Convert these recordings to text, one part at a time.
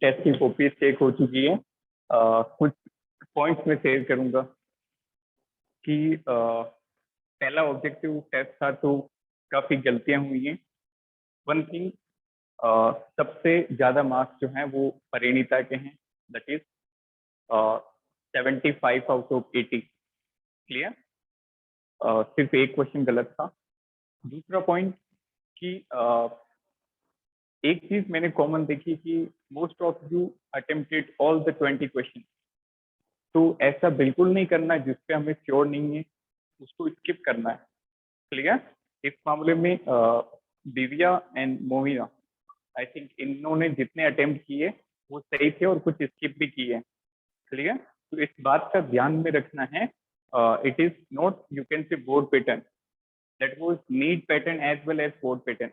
Test की copy check हो चुकी है। कुछ पॉइंट्स में शेयर करूंगा कि पहला ऑब्जेक्टिव टेस्ट था तो काफी गलतियां हुई हैं। वन थिंग, सबसे ज्यादा मार्क्स जो हैं वो परिणीता के हैं, that is 75 out of 80। Clear? सिर्फ एक क्वेश्चन गलत था। दूसरा पॉइंट कि एक चीज मैंने कॉमन देखी कि most of you attempted all the 20 question. तो ऐसा बिल्कुल नहीं करना जिसपे हमें श्योर नहीं है, उसको स्किप करना है। क्लियर? इस मामले में Divya and Mohina, I think इन्होंने जितने अटेम्प्ट किए वो सही थे और कुछ स्किप भी किए। क्लियर? तो इस बात का ध्यान में रखना है, it is not you can say board pattern, that was NEET pattern as well as board pattern,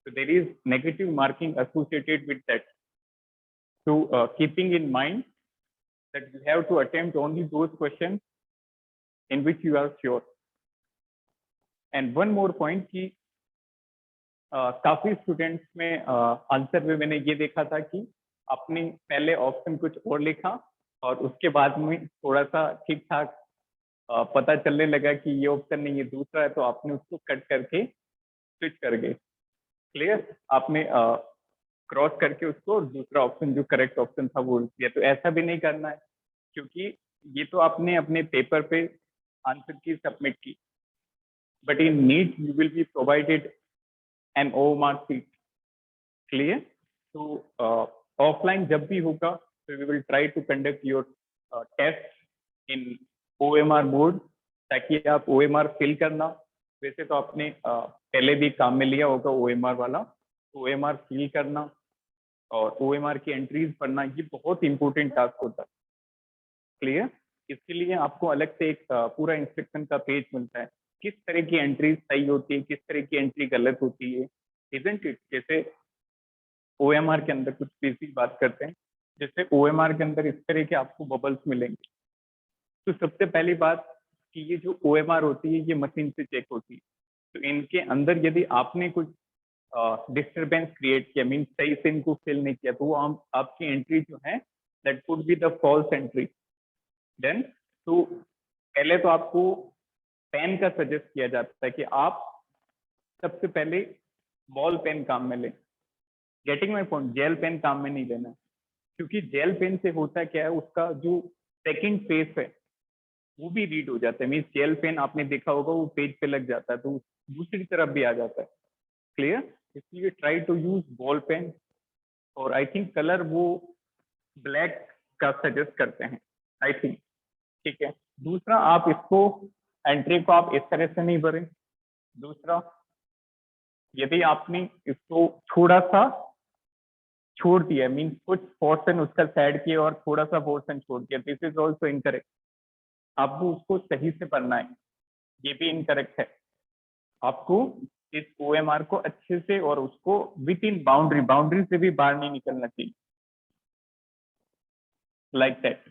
so there is negative marking associated with that. So keeping in mind that you have to attempt only those questions in which you are sure. And one more point कि काफी students में answer में मैंने ये देखा था कि आपने पहले ऑप्शन कुछ और लिखा और उसके बाद में थोड़ा सा ठीक ठाक पता चलने लगा कि ये ऑप्शन नहीं है, दूसरा है, तो आपने उसको कट करके स्विच कर गए। क्लियर? आपने क्रॉस करके उसको दूसरा ऑप्शन जो करेक्ट ऑप्शन था वो किया। तो ऐसा भी नहीं करना है, क्योंकि ये तो आपने अपने पेपर पे आंसर की सबमिट की, but in NEET you will be provided an OMR sheet. Clear? तो ऑफलाइन जब भी होगा तो we will try to conduct your test in OMR mode, ताकि आप OMR फिल करना। वैसे तो आपने पहले भी काम में लिया होगा OMR वाला, तो OMR फिल करना और OMR की एंट्रीज पढ़ना, ये बहुत इंपॉर्टेंट टास्क होता है। क्लियर? इसके लिए आपको अलग से एक पूरा इंस्ट्रक्शन का पेज मिलता है, किस तरह की एंट्री सही होती है, किस तरह की एंट्री गलत होती है, इजंट इट? जैसे OMR के अंदर कुछ बेसिक बात करते हैं, जैसे OMR के अंदर इस तरह के आपको बबल्स मिलेंगे। तो सबसे पहली बात कि ये जो OMR होती है ये मशीन से चेक होती है, तो इनके अंदर यदि आपने कुछ डिस्टर्बेंस क्रिएट किया, मीन सही से इनको फिल नहीं किया, तो वो आपकी एंट्री जो है that would be the false entry. Then तो पहले तो आपको पेन का सजेस्ट किया जाता है कि आप सबसे पहले बॉल पेन काम में लें। Getting my point? Gel pen काम में नहीं लेना, क्योंकि जेल पेन से होता क्या है, उसका जो सेकंड फेस है वो भी रीड हो जाता है। मीन जेल पेन आपने देखा होगा वो पेज पे लग जाता है तो दूसरी तरफ भी आ जाता है। क्लियर? इसलिए try to use ball pen, और आई थिंक कलर वो ब्लैक का सजेस्ट करते हैं, आई थिंक। ठीक है? दूसरा, आप इसको एंट्री को आप इस तरह से नहीं भरें। दूसरा, यदि आपने इसको थोड़ा सा छोड़ दिया, मीन कुछ पोर्शन उसका साइड किया और थोड़ा सा पोर्शन छोड़ दिया, दिस इज ऑल्सो इनकरेक्ट। आपको उसको सही से पढ़ना है, ये भी इनकरेक्ट है। आपको इस OMR को अच्छे से और उसको विद इन बाउंड्री से भी बाहर नहीं निकलना चाहिए, लाइक दैट।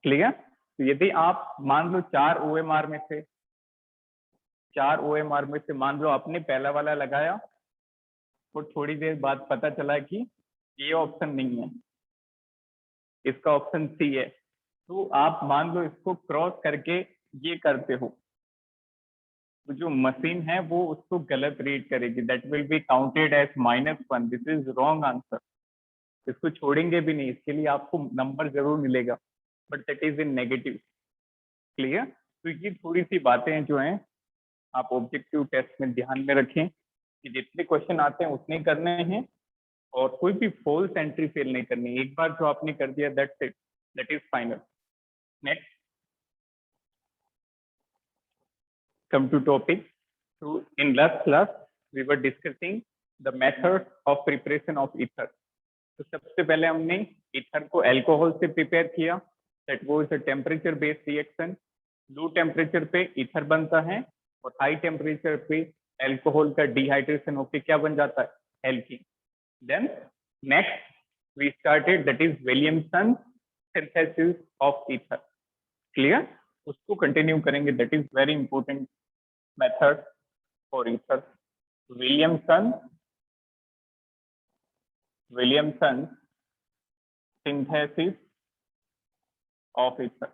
क्लियर? तो यदि आप मान लो 4 OMR में से मान लो आपने पहला वाला लगाया और थोड़ी देर बाद पता चला कि ये ऑप्शन नहीं है, इसका ऑप्शन C है, तो आप मान लो इसको क्रॉस करके ये करते हो, तो जो मशीन है वो उसको गलत रीड करेगी, that will be counted as -1। This is wrong answer. इसको छोड़ेंगे भी नहीं, इसके लिए आपको नंबर जरूर मिलेगा, but that is in negative. Clear? तो ये थोड़ी सी बातें जो हैं आप ऑब्जेक्टिव टेस्ट में ध्यान में रखें कि जितने क्वेश्चन आते हैं उतने करने हैं और कोई भी फॉल्स एंट्री फेल नहीं करनी। एक बार जो आपने कर दिया that's it, that is final. Next, come to topic. So in last class we were discussing the method of preparation of ether. तो सबसे पहले हमने ईथर को अल्कोहल से प्रिपेयर किया, that was a temperature based reaction. Low temperature पे ether बनता है और हाई टेम्परेचर पे अल्कोहल का डिहाइड्रेशन होकर क्या बन जाता है? Alkene. Then next we started that is Williamson synthesis of ether. Clear? उसको कंटिन्यू करेंगे, that is very important method for ether, Williamson Williamson synthesis of ether.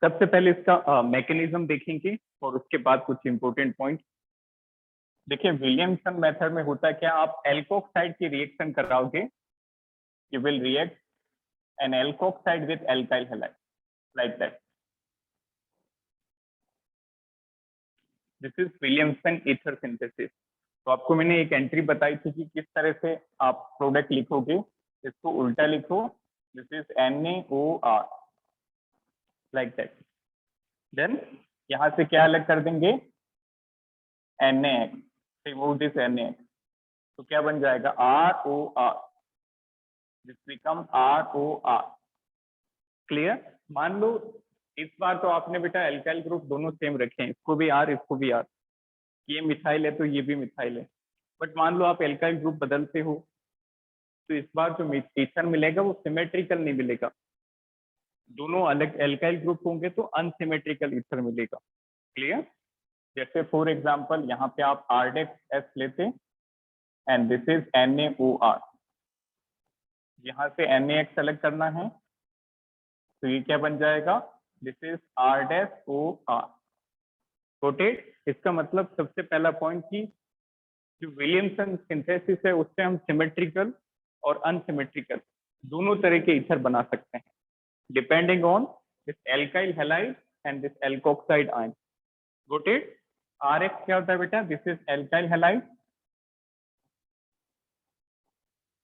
सबसे पहले इसका मैकेनिज्म देखेंगे और उसके बाद कुछ इंपॉर्टेंट पॉइंट। देखिए विलियमसन मेथड में होता है क्या, आप एल्कोक्साइड की रिएक्शन कराओगे, you will react an alkoxide with alkyl halide like that. This is Williamson ether synthesis. तो आपको मैंने एक एंट्री बताई थी कि किस तरह से आप प्रोडक्ट लिखोगे, इसको उल्टा लिखो, this is NaOR like that. Then यहां से क्या अलग कर देंगे, NaX, रिमूव दिस NaX, तो क्या बन जाएगा ROR, this become ROR। Clear. मान लो इस बार तो आपने बेटा एल्काइल ग्रुप दोनों सेम रखे हैं, इसको भी R इसको भी R, ये मिथाइल है तो ये भी मिथाइल है, बट मान लो आप एल्काइल ग्रुप बदलते हो तो इस बार जो ईथर मिलेगा वो सिमेट्रिकल नहीं मिलेगा, दोनों अलग एल्काइल ग्रुप होंगे तो अनसिमेट्रिकल ईथर मिलेगा। क्लियर। जैसे फॉर एग्जांपल यहाँ पे आप RDEX लेते एंड दिस इज NaOR, यहाँ से NaX सेलेक्ट करना है तो ये क्या बन जाएगा, this is R-OR। Got it. इसका मतलब सबसे पहला पॉइंट कि जो विलियमसन सिंथेसिस है उससे हम सिमेट्रिकल और अनसिमेट्रिकल दोनों तरह के ईथर बना सकते हैं, depending on this alkyl halide and this alkoxide ion. Got it. RX क्या होता है बेटा, this is alkyl halide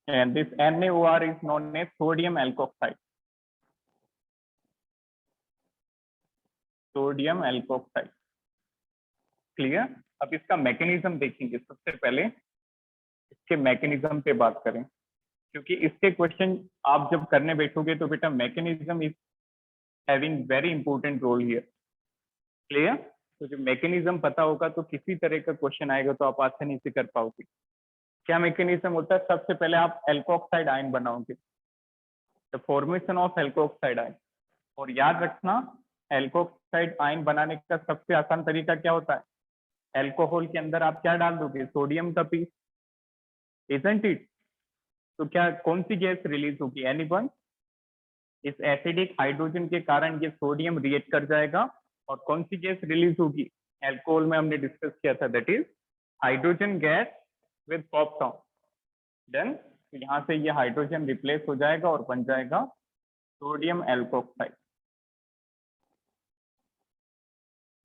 and this NaOR is known as sodium alkoxide, sodium alkoxide. Clear. अब इसका मैकेनिज्म देखेंगे, सबसे पहले इसके मैकेनिज्म पे बात करें, क्योंकि इसके क्वेश्चन आप जब करने बैठोगे तो बेटा mechanism is having very important role here. Clear. तो जब मैकेनिज्म पता होगा तो किसी तरह का क्वेश्चन आएगा तो आप आसानी से कर पाओगे। क्या मैकेनिज्म होता है, सबसे पहले आप एल्कोक्साइड आयन बनाओगे, the formation of alkoxide ion. और याद रखना एल्कोक्साइड आयन बनाने का सबसे आसान तरीका क्या होता है, एल्कोहल के अंदर आप क्या डाल दोगे, सोडियम का पीस, इजंट इट। तो क्या कौन सी गैस रिलीज होगी, एनीवन। इस एसिडिक हाइड्रोजन के कारण ये सोडियम रिएक्ट कर जाएगा और कौन सी गैस रिलीज होगी, एल्कोहल में हमने डिस्कस किया था, that is hydrogen gas with पॉपटॉन। देन यहाँ से ये हाइड्रोजन रिप्लेस हो जाएगा और बन जाएगा सोडियम एल्कोक्साइड।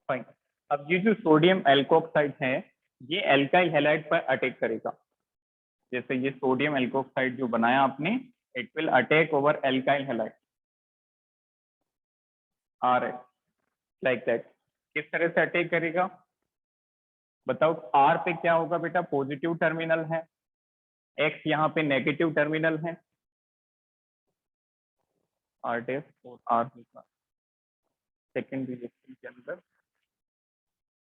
फाइन। अब ये जो सोडियम एल्कोक्साइड है ये एल्काइल हैलाइड पर अटैक करेगा, जैसे ये सोडियम एल्कोक्साइड जो बनाया आपने, it will attack over alkyl halide RX like that. किस तरह से अटैक करेगा बताओ, R पे क्या होगा बेटा, पॉजिटिव टर्मिनल है, X यहाँ पे नेगेटिव टर्मिनल है, R डैश और R होगा सेकेंड रिएक्शन के अंदर।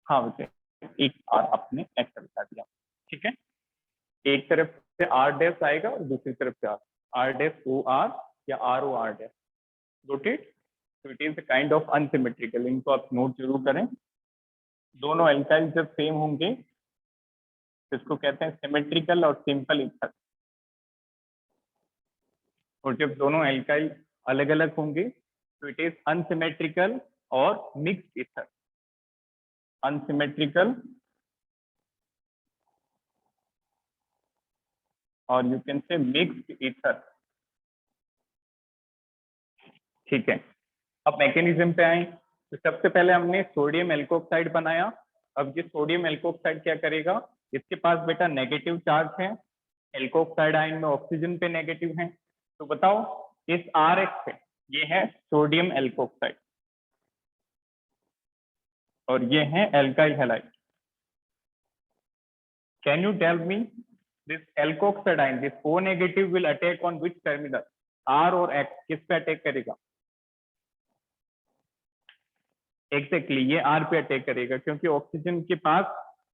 हाँ बेटे एक R आपने X बता दिया, ठीक है। एक तरफ से R डैश आएगा और दूसरी तरफ से R डैश OR या ROR डैश। Got it. तो it is a kind of unsymmetrical, इनको आप नोट जरूर करें। दोनों एल्काइल जब सेम होंगे तो इसको कहते हैं सिमेट्रिकल और सिंपल ईथर, और जब दोनों एल्काइल अलग अलग होंगे तो इट इज अनसिमेट्रिकल और मिक्स्ड ईथर, अनसिमेट्रिकल और यू कैन से मिक्स्ड ईथर। ठीक है। अब मैकेनिज्म पे आए तो सबसे पहले हमने सोडियम एल्कोक्साइड बनाया। अब ये सोडियम एल्कोक्साइड क्या करेगा, इसके पास बेटा नेगेटिव चार्ज है, एल्कोक्साइड आयन में ऑक्सीजन पे नेगेटिव है, तो बताओ इस RX पे ये है सोडियम एल्कोक्साइड और ये है alkyl halide. Can you tell me this alkoxide ion, this O negative will attack on which terminal, R और X, किस पे अटैक करेगा? एग्जैक्टली ये R पे अटैक करेगा, क्योंकि ऑक्सीजन के पास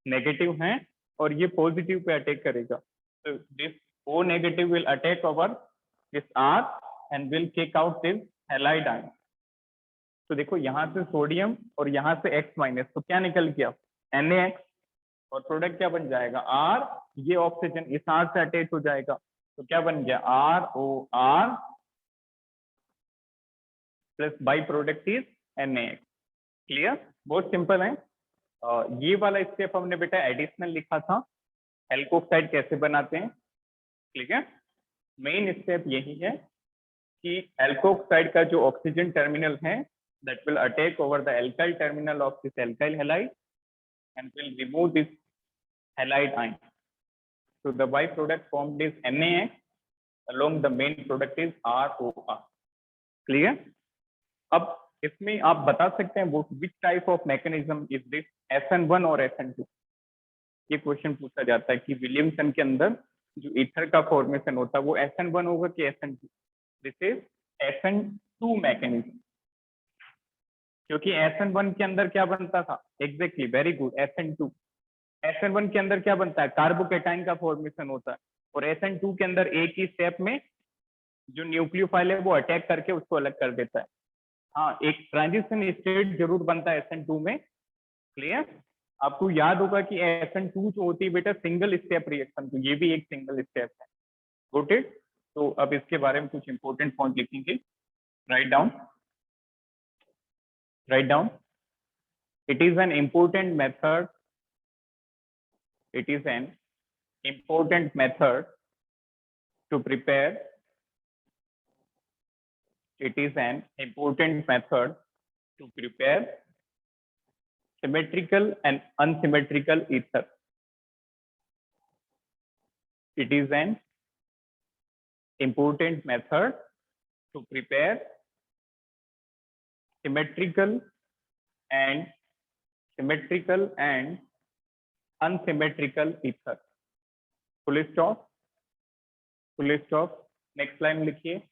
नेगेटिव है और ये पॉजिटिव पे अटैक करेगा। तो this O negative will attack over this R and will kick out this halide ion. तो देखो यहाँ से सोडियम और यहाँ से X माइनस, तो क्या निकल गया NaX, और प्रोडक्ट क्या बन जाएगा R, ये ऑक्सीजन इस R से अटैच हो जाएगा, तो क्या बन गया ROR plus by product is NaX। Clear, बहुत सिंपल है। ये वाला स्टेप हमने बेटा एडिशनल लिखा था, एल्कोक्साइड कैसे बनाते हैं। ठीक है, मेन स्टेप यही है कि एल्कोक्साइड का जो ऑक्सीजन टर्मिनल है that will attack over the alkyl terminal of this alkyl halide and will remove this halide ion. So the byproduct formed is NaX, along the main product is ROR. Clear? अब इसमें आप बता सकते हैं which type of mechanism is this, SN1 और SN2? ये question पूछा जाता है कि विलियमसन के अंदर जो ईथर का फॉर्मेशन होता है वो SN1 होगा कि SN2? This is SN2 mechanism, क्योंकि SN1 के अंदर क्या बनता था, एग्जैक्टली, वेरी गुड, SN1 के अंदर क्या बनता है, कार्बोकेटाइन का फॉर्मेशन होता है, और SN2 के अंदर एक ही स्टेप में जो न्यूक्लियोफाइल है वो अटैक करके उसको अलग कर देता है। हाँ, एक ट्रांजिशन स्टेट जरूर बनता है SN2 में। क्लियर, आपको याद होगा कि SN2 जो होती है बेटा सिंगल स्टेप रिएक्शन, तो ये भी एक सिंगल स्टेप है। Got it? तो अब इसके बारे में कुछ इंपॉर्टेंट पॉइंट लिखेंगे, write down. Write down. It is an important method. It is an important method to prepare. It is an important method to prepare symmetrical and unsymmetrical ether. It is an important method to prepare symmetrical and unsymmetrical ether. Full stop. Full stop. Next line लिखिए।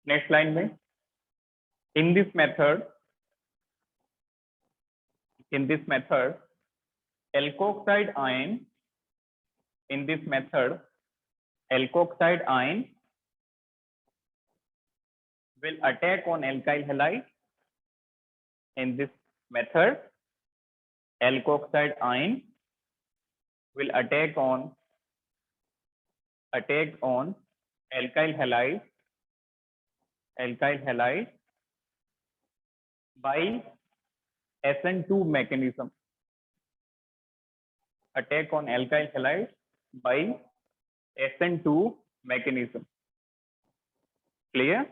Next line में, in this method, alkoxide ion, in this method, alkoxide ion will attack on alkyl halide. In this method, alkoxide ion will attack on alkyl halide by SN2 mechanism. Attack on alkyl halide by SN2 mechanism. Clear?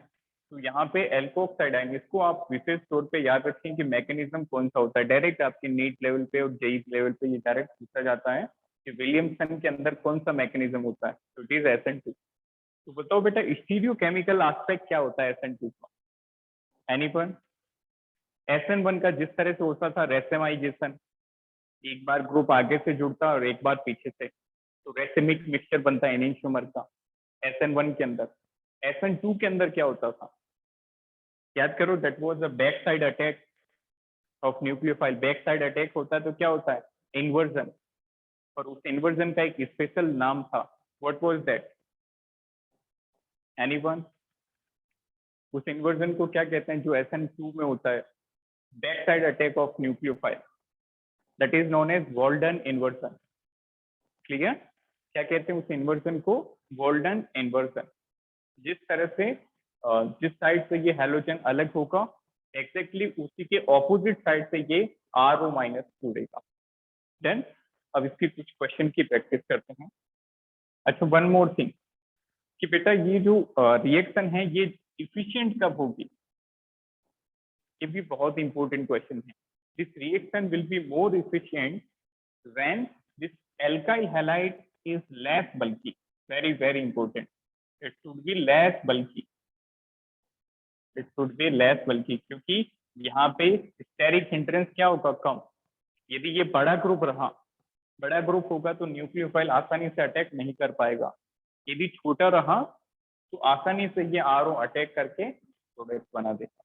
तो यहाँ पे alkoxide ion, इसको आप विशेष तौर पे याद रखें कि मैकेनिज्म कौन सा होता है। डायरेक्ट आपके नीट लेवल पे और जेई लेवल पे ये डायरेक्ट पूछा जाता है कि विलियमसन के अंदर कौन सा मैकेनिज्म होता है, तो इट इज SN2। तो बताओ बेटा स्टीरियो केमिकल एस्पेक्ट क्या होता है SN2 का? एनीवन? SN1 का जिस तरह से होता था रेसेमाइजेशन, एक बार ग्रुप आगे से जुड़ता और एक बार पीछे से, तो रेसेमिक मिक्सचर बनता है एनिंशियोमर का SN1 के अंदर। SN2 के अंदर क्या होता था, याद करो, that was the back side attack of nucleophile. Back side attack होता है तो क्या होता है, इन्वर्जन, और उस इन्वर्जन का एक स्पेशल नाम था, व्हाट वाज दैट? एनीवन? उस इन्वर्जन को क्या कहते हैं जो SN2 में होता है, back side attack of nucleophile, that is known as Walden inversion. Clear? क्या कहते हैं उस इन्वर्जन को? Walden inversion. जिस तरह से जिस साइड से ये हैलोजन अलग होगा, एग्जैक्टली उसी के ऑपोजिट साइड से ये RO माइनस जुड़ेगा। देन अब इसकी कुछ क्वेश्चन की प्रैक्टिस करते हैं। अच्छा, वन मोर थिंग कि बेटा ये जो रिएक्शन है ये इफिशिएंट कब होगी, ये भी बहुत इंपॉर्टेंट क्वेश्चन है। This reaction will be more efficient when this alkyl halide is less bulky. Very very important, it should be less bulky, it should be less bulky, क्योंकि यहाँ पे स्टेरिक हिंड्रेंस क्या होगा, कम। यदि ये बड़ा ग्रुप रहा, बड़ा ग्रुप होगा तो न्यूक्लियोफाइल आसानी से अटैक नहीं कर पाएगा। यदि छोटा रहा तो आसानी से ये RO अटैक करके प्रोडक्ट बना देगा।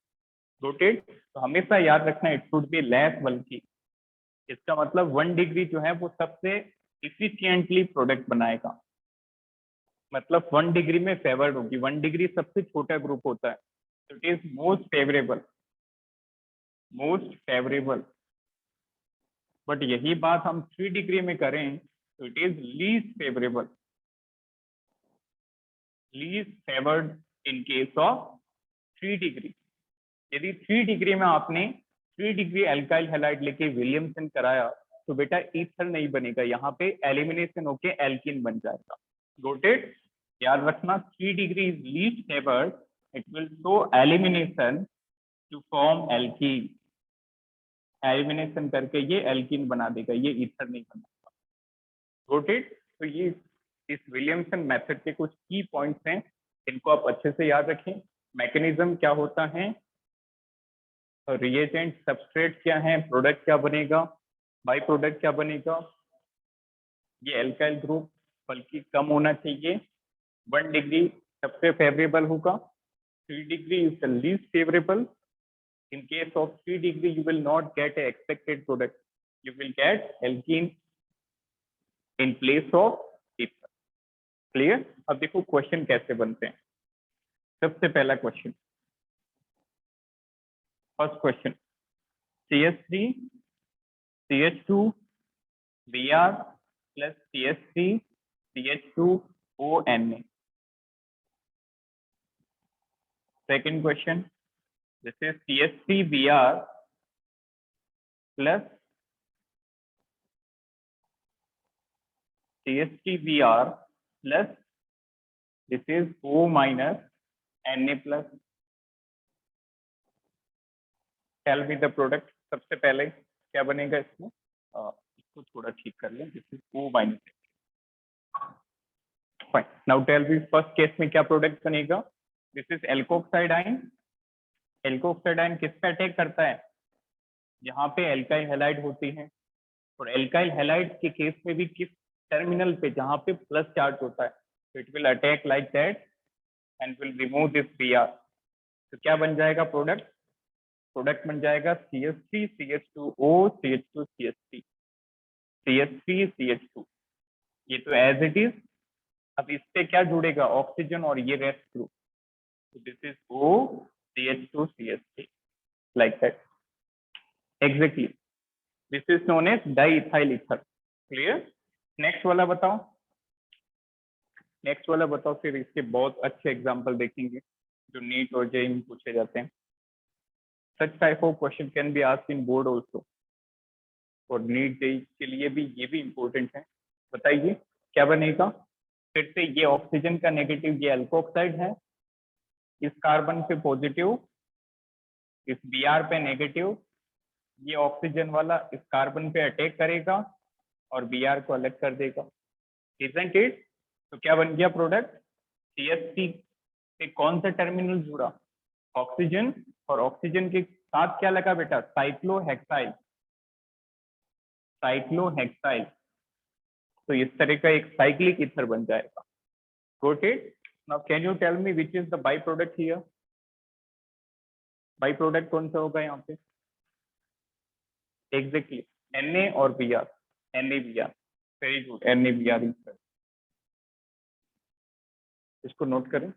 रोटेट, तो हमेशा याद रखना इट शुड बी लेस बल्की। इसका मतलब 1 डिग्री जो है वो सबसे इफिशिएंटली प्रोडक्ट बनाएगा, मतलब 1 डिग्री में फेवर्ड होगी। 1 डिग्री सबसे छोटा ग्रुप होता है, तो it is most favourable but यही बात हम 3 डिग्री में करें तो it is least favourable, least favoured in case of 3 degree. यदि 3 डिग्री में आपने 3 डिग्री एल्काइल हैलाइड लेके विलियमसन कराया तो बेटा ईथर नहीं बनेगा, यहाँ पे एलिमिनेशन होके एल्किन बन जाएगा। नोटेड, याद रखना 3 degree is least favoured, it will show elimination to form alkene, elimination करके ये एल्किन बना देगा, ये ईथर नहीं बनाएगा। नोटेड, तो ये इस विलियमसन मेथड के कुछ की पॉइंट्स हैं, इनको आप अच्छे से याद रखें। मैकेनिज्म क्या होता है, रिएजेंट सबस्ट्रेट क्या है, प्रोडक्ट क्या बनेगा, बाई प्रोडक्ट क्या बनेगा। ये एल्काइल ग्रुप बल्कि कम होना चाहिए, 1 डिग्री सबसे फेवरेबल होगा, 3 degree is the least favourable. In case of 3 degree, you will not get a expected product. You will get alkene in place of ether. Clear? अब देखो क्वेश्चन कैसे बनते हैं। सबसे पहला question, first question, CH3 CH2 Br plus CH3 CH2 ONA. Second question, this is CH3 Br plus CH3 Br plus this is O minus Na plus. Tell me the product. सबसे पहले क्या बनेगा इसमें, इसको थोड़ा ठीक कर लें, this is O minus. Fine, now tell me first case में क्या प्रोडक्ट बनेगा, this is alkoxide ion. Alkoxide ion किस पे अटैक करता है, यहाँ पे एल्काइल हैलाइड होती है, और एल्काइल हैलाइड के केस में भी किस टर्मिनल पे, जहाँ पे प्लस चार्ज होता है, it will attack like that and will remove this Br। तो क्या बन जाएगा प्रोडक्ट, प्रोडक्ट बन जाएगा CH3 CH2O CH2 CH3 CH3 CH2। ये तो एज इट इज। अब इस पे क्या जुड़ेगा, ऑक्सीजन और ये रेस्ट ग्रुप, तो this is O CH2 CH3 like that. Exactly, this is known as diethyl ether. Clear? Next वाला बताओ, नेक्स्ट वाला बताओ, फिर इसके बहुत अच्छे एग्जांपल देखेंगे जो नीट और जेईई में पूछे जाते हैं। Such type of question can be asked in board also, और नीट जेईई के लिए भी ये भी इंपॉर्टेंट है। बताइए क्या बनेगा, फिर से ये ऑक्सीजन का नेगेटिव, ये अल्कोक्साइड है, इस कार्बन पे पॉजिटिव, इस Br पे नेगेटिव, ये ऑक्सीजन वाला इस कार्बन पे अटैक करेगा और Br को अलग कर देगा, इजंट इट? तो क्या बन गया प्रोडक्ट, CH3 से कौन सा टर्मिनल जुड़ा, ऑक्सीजन, और ऑक्सीजन के साथ क्या लगा बेटा, साइक्लोहेक्साइल, साइक्लोहेक्साइल। तो इस तरह का एक साइक्लिक ईथर बन जाएगा। Got it? Now can you tell me which is the byproduct here? Byproduct कौन सा होगा यहाँ पे? Exactly, Na और Br, NaBr। Very good, NaBr ether. इसको नोट करें।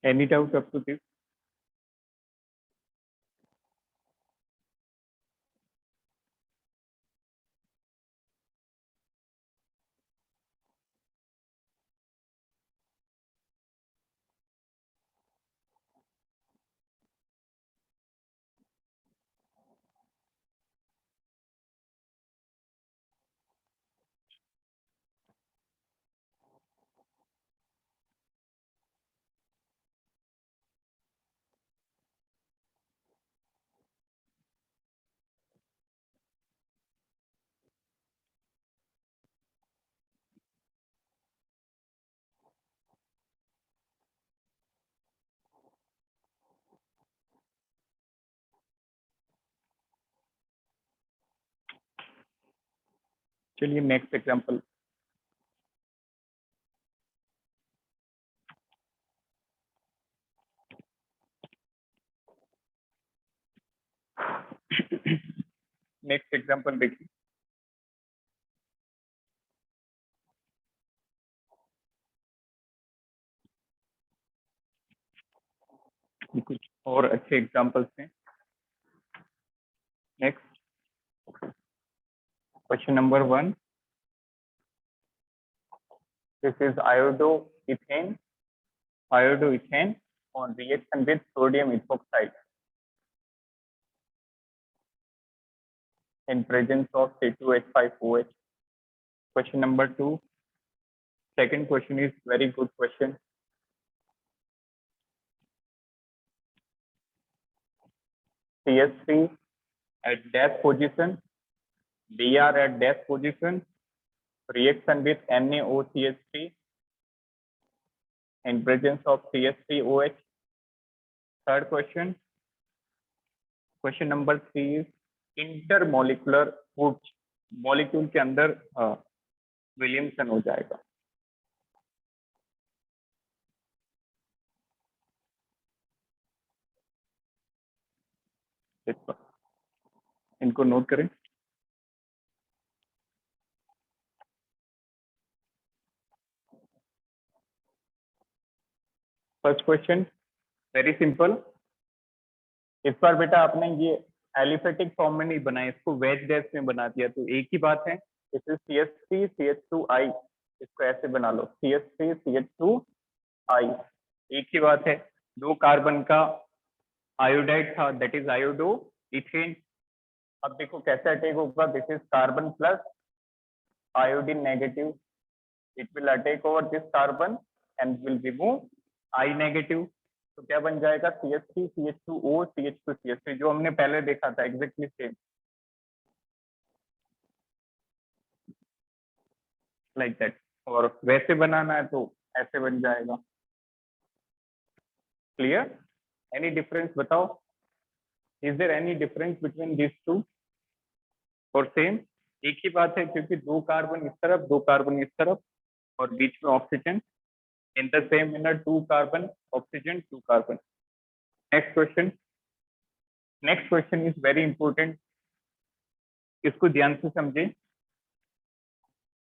Any doubt up to this? चलिए नेक्स्ट एग्जांपल। नेक्स्ट एग्जांपल देखिए। कुछ और अच्छे एग्जांपल्स हैं। Next question number 1, this is iodoethane on reaction with sodium ethoxide in presence of C2H5OH. Question number 2, second question is very good question. CH3 at dash position, Br at dash position, reaction with NaOCH3 in presence of CH3OH. Third question, question number 3 is intermolecular which molecule के अंदर Williamson हो जाएगा। इनको note करें। First question very simple. इस बार बेटा आपने ये एलिफेटिक फॉर्म में नहीं बनाया, इसको वेज डैश में बना दिया, तो एक ही बात है। इसे CH3 CH2I, इसको ऐसे बना लो CH3 CH2I, एक ही बात है। दो कार्बन का आयोडाइड था, दैट इज आयोडो इथेन। अब देखो कैसे अटैक होगा, this is carbon plus iodine negative, it will attack over this carbon and will remove I negative. तो क्या बन जाएगा CH3 CH2O CH2 CH3, जो हमने पहले देखा था एग्जैक्टली सेम लाइक दैट। और वैसे बनाना है तो ऐसे बन जाएगा। क्लियर? एनी डिफरेंस बताओ, is there any difference between this two? और सेम एक ही बात है, क्योंकि दो कार्बन इस तरफ दो कार्बन इस तरफ और बीच में oxygen, in the same minute two carbon oxygen two carbon. Next question, next question is very important, इसको ध्यान से समझे।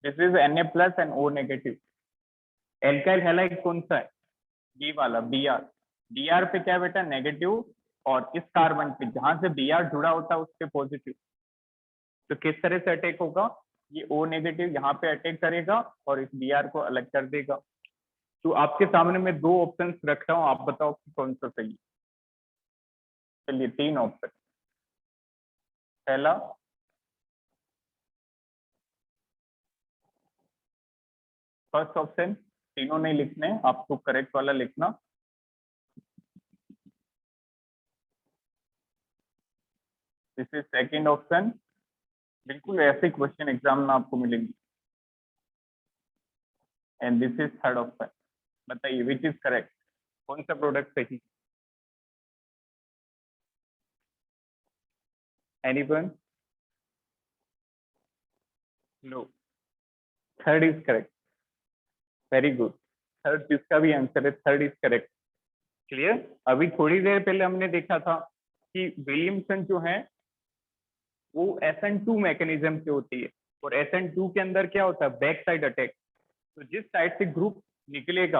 This is Na plus and O negative. Alkyl halide कौन सा है? ये वाला Br। Br पे क्या है बेटा? नेगेटिव, और इस कार्बन पे जहां से Br जुड़ा होता है उस पे पॉजिटिव। तो किस तरह से अटैक होगा? ये O नेगेटिव यहाँ पे अटैक करेगा और इस Br को अलग कर देगा। तो आपके सामने मैं दो ऑप्शंस रख रहा हूँ, आप बताओ कि कौन सा सही है। चलिए तीन ऑप्शन। पहला फर्स्ट ऑप्शन, तीनों नहीं लिखने, आपको करेक्ट वाला लिखना। This is second option. बिल्कुल ऐसे क्वेश्चन एग्जाम में आपको मिलेंगे। And this is third option. बताइए विच इज करेक्ट, कौन सा प्रोडक्ट सही? Anyone? No, third is correct. Very good, third जिसका भी आंसर है थर्ड इज करेक्ट। क्लियर? अभी थोड़ी देर पहले हमने देखा था कि विलियमसन जो है वो SN2 मैकेनिज्म से होती है, और SN2 के अंदर क्या होता है? Back side attack. तो जिस साइड से ग्रुप निकलेगा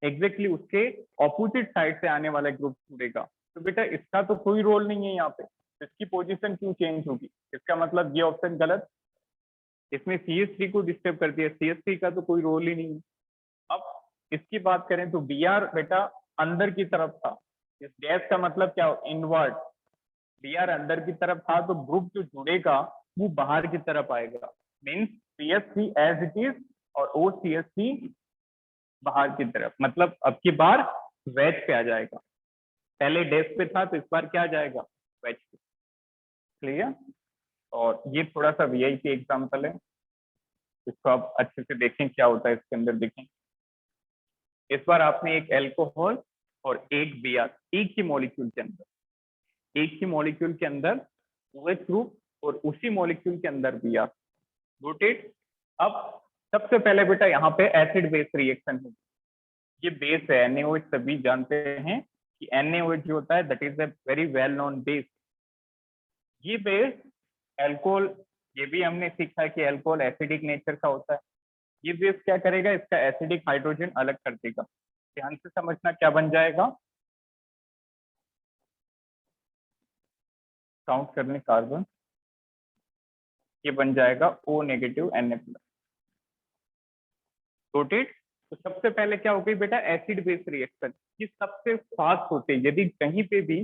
एग्जैक्टली उसके ऑपोजिट साइड से आने वाला ग्रुप जुड़ेगा। तो बेटा इसका तो कोई रोल नहीं है यहाँ पे, इसकी पोजीशन क्यों चेंज होगी? इसका मतलब ये ऑप्शन गलत, इसमें CH3 को डिस्टर्ब कर दिया, CH3 का तो कोई रोल ही नहीं है। अब इसकी बात करें तो Br बेटा अंदर की तरफ था, इस डैश का मतलब क्या? इनवर्ट। Br अंदर की तरफ था तो ग्रुप जो जुड़ेगा वो बाहर की तरफ आएगा, means CH3 as it is और OCH3 बाहर की तरफ। मतलब अब की बार वेज पे आ जाएगा, पहले डैश पे था तो इस बार क्या आ जाएगा? वेज पे। क्लियर? और ये थोड़ा सा VIP एग्जाम्पल है, इसको आप अच्छे से देखें क्या होता है इसके अंदर। देखें इस बार आपने एक एल्कोहल और एक Br, एक ही मॉलिक्यूल के अंदर, एक ही मॉलिक्यूल के अंदर OH ग्रुप और उसी मॉलिक्यूल के अंदर Br, गॉट इट। अब सबसे पहले बेटा यहाँ पे एसिड बेस रिएक्शन है, ये बेस है NaOH, सभी जानते हैं कि NaOH जो होता है that is a very well known base. ये बेस एल्कोहल, ये भी हमने सीखा कि एल्कोहल एसिडिक नेचर का होता है। ये बेस क्या करेगा, इसका एसिडिक हाइड्रोजन अलग कर देगा। ध्यान से समझना क्या बन जाएगा, काउंट करने कार्बन, ये बन जाएगा O negative Na plus. Noted. तो सबसे पहले क्या हो गई बेटा, एसिड बेस रिएक्शन, ये सबसे फास्ट होते हैं। यदि कहीं पे भी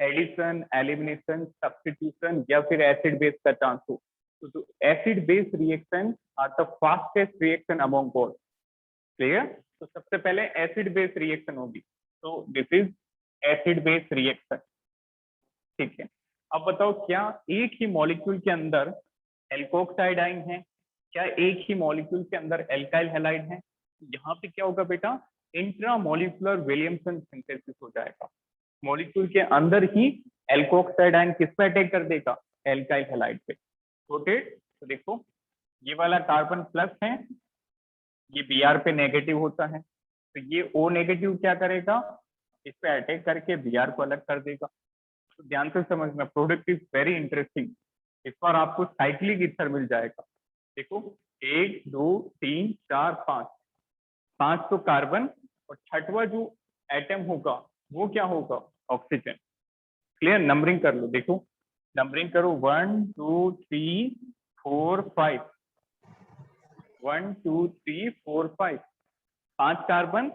एडिशन, एलिमिनेशन, सब्स्टिट्यूशन या फिर एसिड बेस का चांस हो तो acid base reaction are the fastest reaction among all. Clear. तो सबसे पहले एसिड बेस रिएक्शन होगी, तो this is acid base reaction. ठीक है। अब बताओ, क्या एक ही मॉलिक्यूल के अंदर एल्कोक्साइड आइन है, क्या एक ही मॉलिक्यूल के अंदर एल्काइल हैलाइड है? यहाँ पे क्या होगा बेटा, इंट्रा मॉलिक्यूलर विलियमसन सिंथेसिस हो जाएगा। मॉलिक्यूल के अंदर ही एल्कोक्साइड आइन किस पे अटैक कर देगा, एल्काइल हैलाइड पे। नोटेड। तो देखो, ये वाला कार्बन प्लस है, ये Br पे नेगेटिव होता है, तो ये O नेगेटिव क्या करेगा, इस पे अटैक करके Br को अलग कर देगा। तो ध्यान से समझना, प्रोडक्ट इज वेरी इंटरेस्टिंग। इस बार आपको साइक्लिक ईथर मिल जाएगा। देखो, 1 2 3 4 5, 5 तो कार्बन, और छठवा जो एटम होगा वो क्या होगा, ऑक्सीजन। क्लियर। नंबरिंग कर लो, देखो नंबरिंग करो, 1 2 3 4 5, 1 2 3 4 5, 5 कार्बन,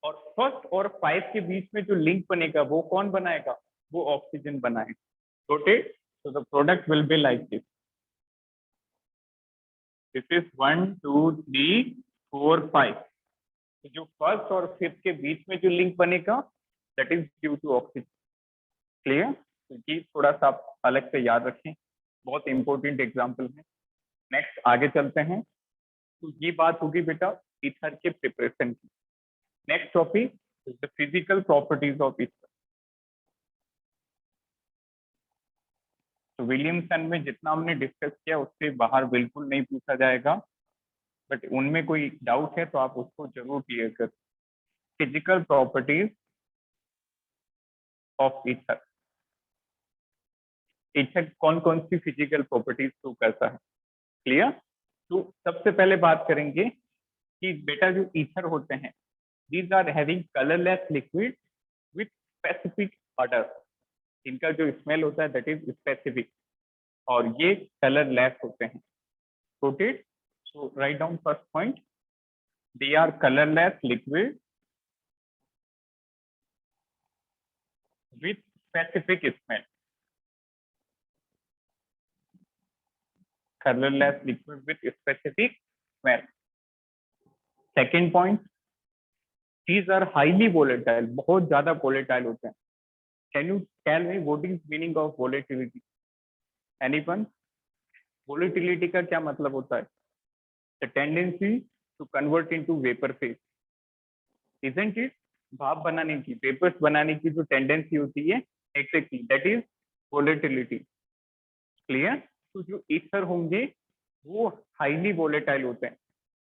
और फर्स्ट और 5 के बीच में जो लिंक बनेगा वो कौन बनाएगा, वो ऑक्सीजन बनाएगा। Noted? So the product will be like this. This is 1 2 3 4 5. तो जो फर्स्ट और फिफ्थ के बीच में जो लिंक बनेगा that is due to oxygen. Clear. तो ये थोड़ा सा आप अलग से याद रखें, बहुत इंपॉर्टेंट एग्जाम्पल है। नेक्स्ट आगे चलते हैं। तो ये बात होगी बेटा ईथर के प्रिपरेशन की। Next topic is the physical properties of ether. तो विलियमसन में जितना हमने डिस्कस किया उससे बाहर बिल्कुल नहीं पूछा जाएगा, बट उनमें कोई डाउट है तो आप उसको जरूर क्लियर कर। Physical properties of ether. Ether कौन कौन सी फिजिकल प्रॉपर्टीज शो करता है, क्लियर। तो सबसे पहले बात करेंगे कि बेटा जो ईथर होते हैं, these are having colourless liquid with specific odour. इनका जो स्मेल होता है दैट इज स्पेसिफिक, और ये कलरलेस होते हैं। Noted. So write down first point, they are colorless liquid with specific smell. Colorless liquid with specific smell. Second point, these are highly volatile, बहुत ज्यादा volatile होते हैं। Can you tell me what is meaning of volatility? Anyone? Volatility का क्या मतलब होता है? The tendency to convert into vapor phase, isn't it? भाप बनाने की, वेपर्स बनाने की जो टेंडेंसी होती है, exactly that is volatility. Clear. तो जो ईथर होंगे वो हाईली वोलेटाइल होते हैं।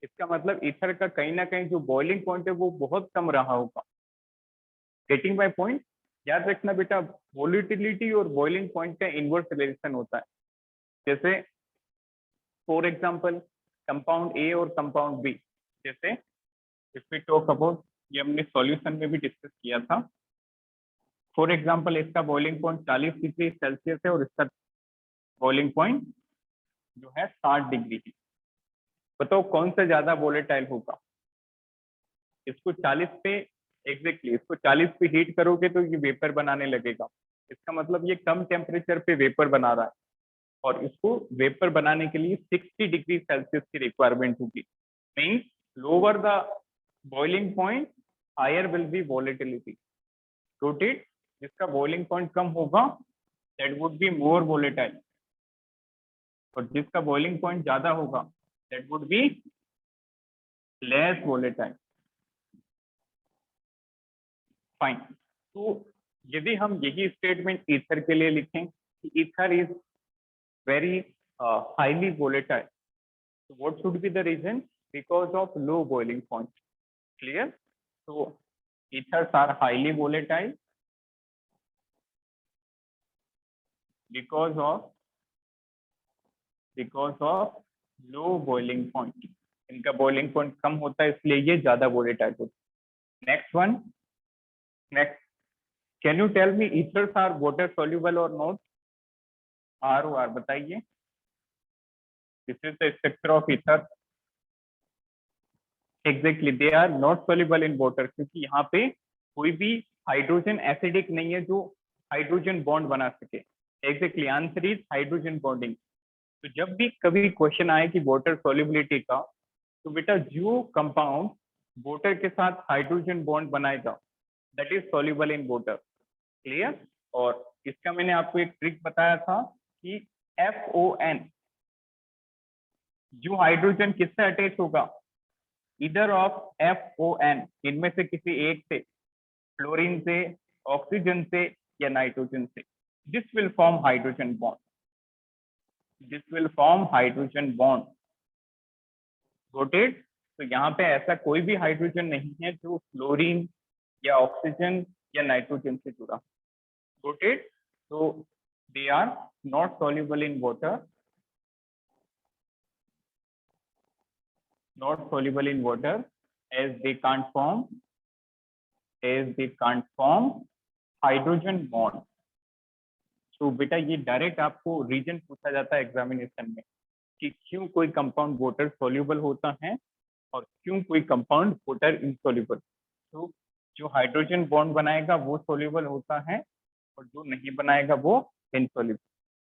इसका मतलब ईथर का कहीं ना कहीं जो बॉइलिंग पॉइंट है वो बहुत कम रहा होगा। Getting my point. याद रखना बेटा, वोलेटिलिटी और बॉइलिंग पॉइंट का इनवर्स रिलेशन होता है। जैसे फॉर एग्जांपल कंपाउंड ए और कंपाउंड बी, जैसे इफ वी टॉक अबाउट, ये हमने सॉल्यूशन में भी डिस्कस किया था। फॉर एग्जांपल इसका बॉइलिंग पॉइंट 40 डिग्री सेल्सियस है और इसका बॉइलिंग पॉइंट जो है 60 डिग्री है। बताओ कौन सा ज्यादा वोलेटाइल होगा? इसको 40 पे, एग्जैक्टली इसको 40 पे हीट करोगे तो ये वेपर बनाने लगेगा। इसका मतलब ये कम टेम्परेचर पे वेपर बना रहा है, और इसको वेपर बनाने के लिए 60 डिग्री सेल्सियस की रिक्वायरमेंट होगी। Means lower the boiling point higher will be volatility. Noted. जिसका बॉइलिंग पॉइंट कम होगा that would be more volatile, और जिसका बॉइलिंग पॉइंट ज्यादा होगा that would be less volatile. Fine. तो यदि हम यही स्टेटमेंट ईथर के लिए लिखें कि ether is very highly volatile, So what should be the reason? Because of low boiling point. Clear? So ethers are highly volatile because of low boiling point. इनका boiling point कम होता है इसलिए ये ज्यादा volatile होते हैं. Next one. Next. Can you tell me ethers are water soluble or not? R O R बताइए. This is the structure of ether. Exactly, they are not soluble in water क्योंकि यहाँ पे कोई भी हाइड्रोजन एसिडिक नहीं है जो hydrogen bond बना सके. Exactly, answer is hydrogen bonding. तो जब भी कभी क्वेश्चन आए कि वाटर सॉल्युबिलिटी का, तो बेटा जो कंपाउंड वाटर के साथ हाइड्रोजन बॉन्ड बनाएगा that is soluble in water. Clear? और इसका मैंने आपको एक ट्रिक बताया था कि FON जो हाइड्रोजन किससे अटैच होगा, इधर ऑफ FON इनमें से किसी एक से, फ्लोरीन से, ऑक्सीजन से या नाइट्रोजन से. This will form hydrogen bond. This will form hydrogen bond. Got it? तो यहाँ पे ऐसा कोई भी हाइड्रोजन नहीं है जो फ्लोरीन या ऑक्सीजन या नाइट्रोजन से जुड़ा. Got it? तो they are not soluble in water. Not soluble in water as they can't form hydrogen bond. तो बेटा ये डायरेक्ट आपको रीजन पूछा जाता है एग्जामिनेशन में कि क्यों कोई कंपाउंड वाटर सॉल्युबल होता है और क्यों कोई कंपाउंड वाटर इनसॉल्युबल. तो जो हाइड्रोजन बॉन्ड बनाएगा वो सॉल्युबल होता है और जो नहीं बनाएगा वो इनसॉल्युबल.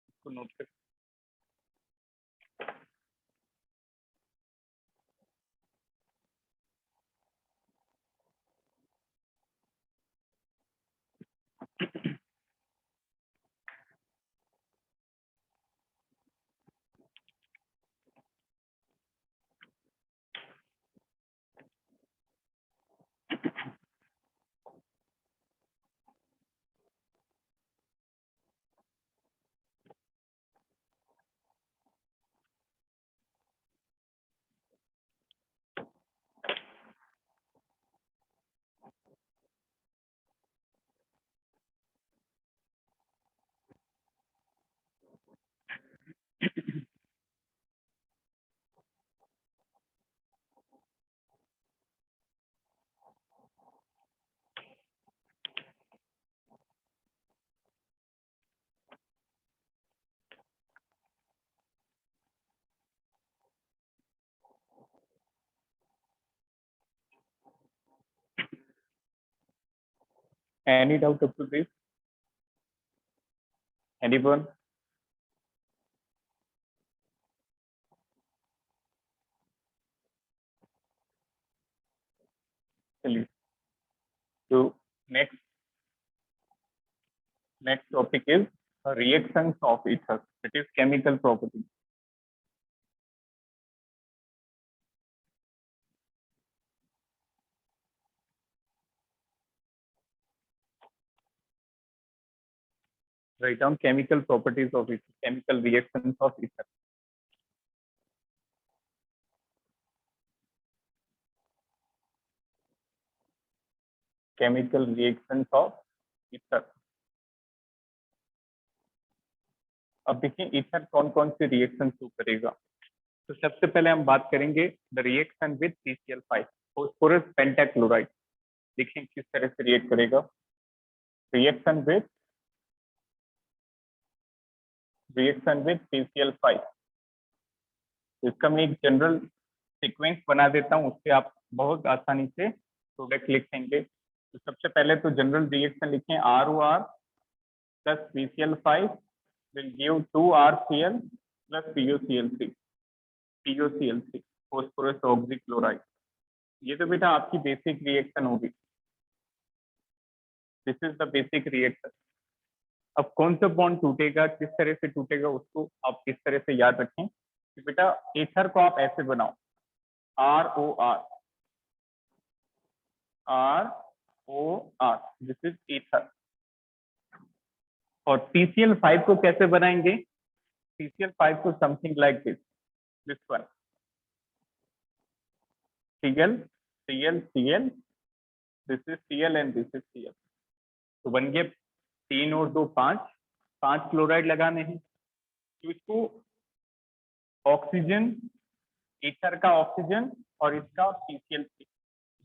इसको नोट कर. Any doubt up to this? Anyone? चलिए. तो next topic is reactions of ether. It is chemical property. Write down chemical properties of ether, chemical reactions of ether. Chemical reactions of ether. अब देखिए ether कौन कौन से reaction show करेगा. तो सबसे पहले हम बात करेंगे the reaction with CCl5 phosphorus pentachloride. देखिए किस तरह से रिएक्ट करेगा. Reaction with CCl5. इसका मैं एक जनरल सीक्वेंस बना देता हूँ, उससे आप बहुत आसानी से प्रोडक्ट लिखेंगे. तो सबसे पहले तो जनरल रिएक्शन लिखें ROR plus CCl5 will give 2RCl plus POCl3 phosphorus oxychloride. ये तो बेटा आपकी बेसिक रिएक्शन होगी. This is the basic reaction. अब कौन सा बॉन्ड टूटेगा, किस तरह से टूटेगा, उसको आप इस तरह से याद रखें कि बेटा एथर को आप ऐसे बनाओ ROR. दिस इज एथर. और CCl5 को कैसे बनाएंगे. CCl5 को something like this one. Cl, Cl, Cl, this is Cl and this is Cl। तो बन गए 3 और 2 5, 5 क्लोराइड लगाने हैं। तो इसको ऑक्सीजन, ईथर का ऑक्सीजन और इसका PCl,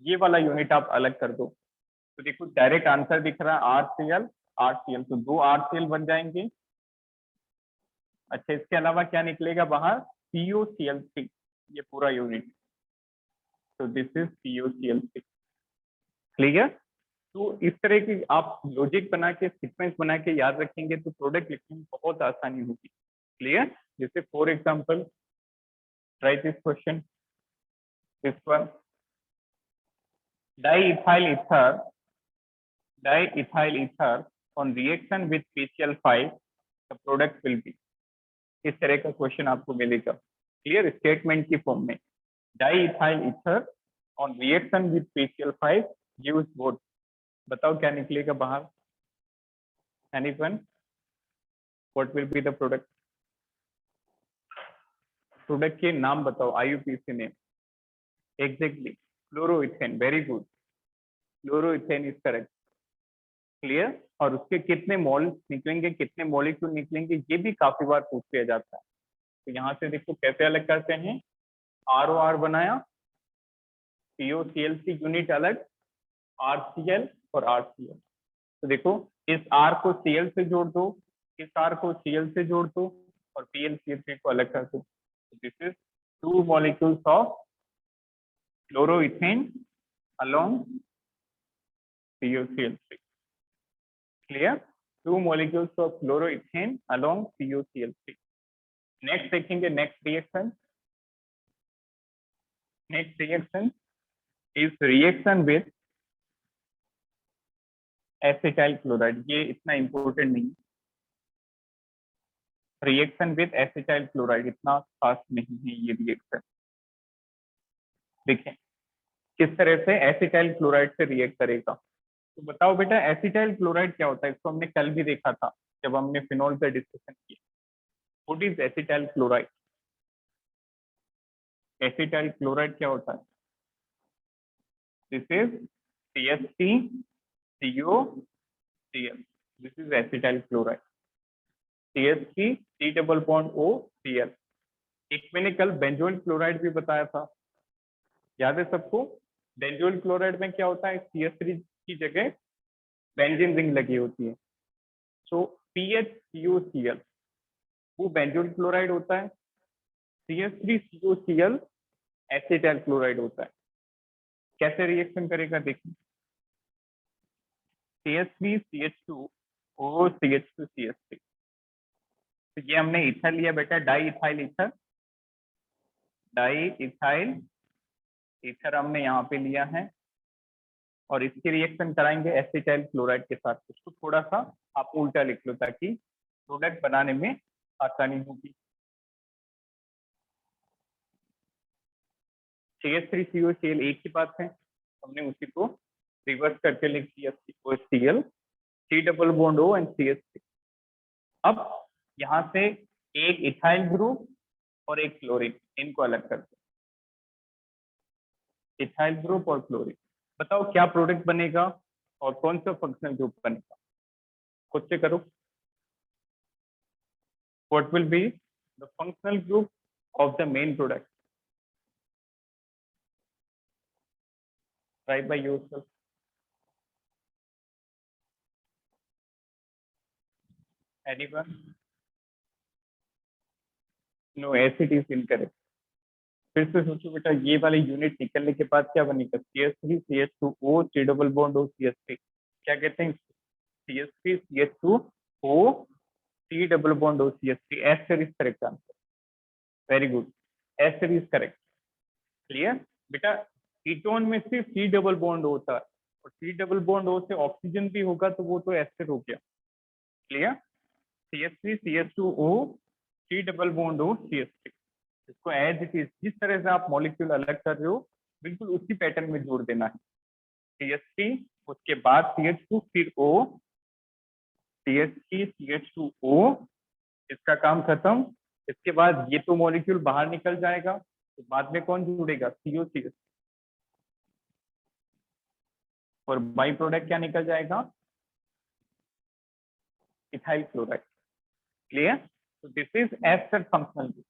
ये वाला यूनिट आप अलग कर दो। तो देखो डायरेक्ट आंसर दिख रहा है RCl, RCl, तो 2 RCl बन जाएंगे। अच्छा, इसके अलावा क्या निकलेगा बाहर? COCl3, ये पूरा यूनिट। तो दिस इज COCl3। क्लियर? तो इस तरह की आप लॉजिक बना के, सीक्वेंस बना के याद रखेंगे तो प्रोडक्ट लिखने में बहुत आसानी होगी। क्लियर? जैसे for example, try this question, this one, diethyl ether on reaction with PCl5 the product will B. इस तरह का क्वेश्चन आपको मिलेगा क्लियर स्टेटमेंट की फॉर्म में। Diethyl ether on reaction with PCl5 gives what? बताओ क्या निकलेगा बाहर? Anyone? What will be the product? Product के नाम बताओ, IUPAC name. Exactly, chloroethane, very good, chloroethane is correct. Clear? और उसके कितने मोल निकलेंगे, कितने मॉलिक्यूल निकलेंगे, ये भी काफी बार पूछ लिया जाता है। तो यहाँ से देखो कैसे अलग करते हैं। ROR बनाया, COCl3 यूनिट अलग, RCl और RCl। तो देखो इस R को Cl से जोड़ दो, इस R को Cl से जोड़ दो और PlCl3 को अलग कर दो। This is 2 molecules of chloroethane along COCl3। Clear? 2 molecules of chloroethane along COCl3। Next देखेंगे, next reaction is reaction with acetyl chloride. ये इतना इंपॉर्टेंट नहीं, रिएक्शन विद एसिटाइल क्लोराइड इतना खास नहीं है ये रिएक्शन। देखें किस तरह से एसिटाइल क्लोराइड से रिएक्ट करेगा। तो बताओ बेटा एसिटाइल क्लोराइड क्या होता है? इसको हमने कल भी देखा था जब हमने फिनॉल पे डिस्कशन किया। What is acetyl chloride? Acetyl chloride क्या होता है? This is CH3COCl, this is acetyl chloride. CH3 C double bond OCl। एक मैंने कल बेंजोइल क्लोराइड भी बताया था, याद है सबको? बेंजोइल क्लोराइड में क्या होता है? CH3 की जगह बेंजीन रिंग लगी होती है। सो PHCOCl वो बेंजोइल क्लोराइड होता है, CH3COCl एसिटाइल क्लोराइड होता है। कैसे रिएक्शन करेगा देखिए, CH3CH2OCH2CH3। तो ये हमने ईथर लिया बेटा, डाइइथाइल ईथर हमने यहाँ पे लिया है और इसकी रिएक्शन कराएंगे एसिटाइल क्लोराइड के साथ। उसको थोड़ा सा आप उल्टा लिख लो ताकि प्रोडक्ट बनाने में आसानी होगी। CH3COCl एक ही बात है, हमने उसी को रिवर्स करके लिख दिया, COCl C double bond O and CH3। अब यहाँ से एक इथाइल ग्रुप और एक क्लोरीन, इनको अलग कर दो, इथाइल ग्रुप और क्लोरीन। बताओ क्या प्रोडक्ट बनेगा और कौन सा फंक्शनल ग्रुप बनेगा? खुद से करो। What will be the functional group of the main product? Try by yourself. Anyone? No, acid is incorrect. फिर से सोचो बेटा, ये वाले यूनिट निकलने के बाद क्या बनेगा? CH3 CH2O C double bond O CH3। क्या कहते हैं? CH3 CH2O C double bond O CH3। Ester is correct answer. Very good, ester is correct. Clear बेटा? कीटोन में सिर्फ C डबल बॉन्ड होता है और C डबल बॉन्ड O से ऑक्सीजन भी होगा तो वो तो एस्टर हो गया। Clear? CH3 CH2O C double bond O CH3। इसको एज इट इज जिस तरह से आप मॉलिक्यूल अलग कर रहे हो बिल्कुल उसी पैटर्न में जोड़ देना है। CH3 उसके बाद CH2 फिर O, CH3 CH2O, इसका काम खत्म। इसके बाद ये तो मॉलिक्यूल बाहर निकल जाएगा तो बाद में कौन जुड़ेगा? COCl। और बाई प्रोडक्ट क्या निकल जाएगा, इथाइल क्लोराइड। क्लियर? तो this is ester functional group,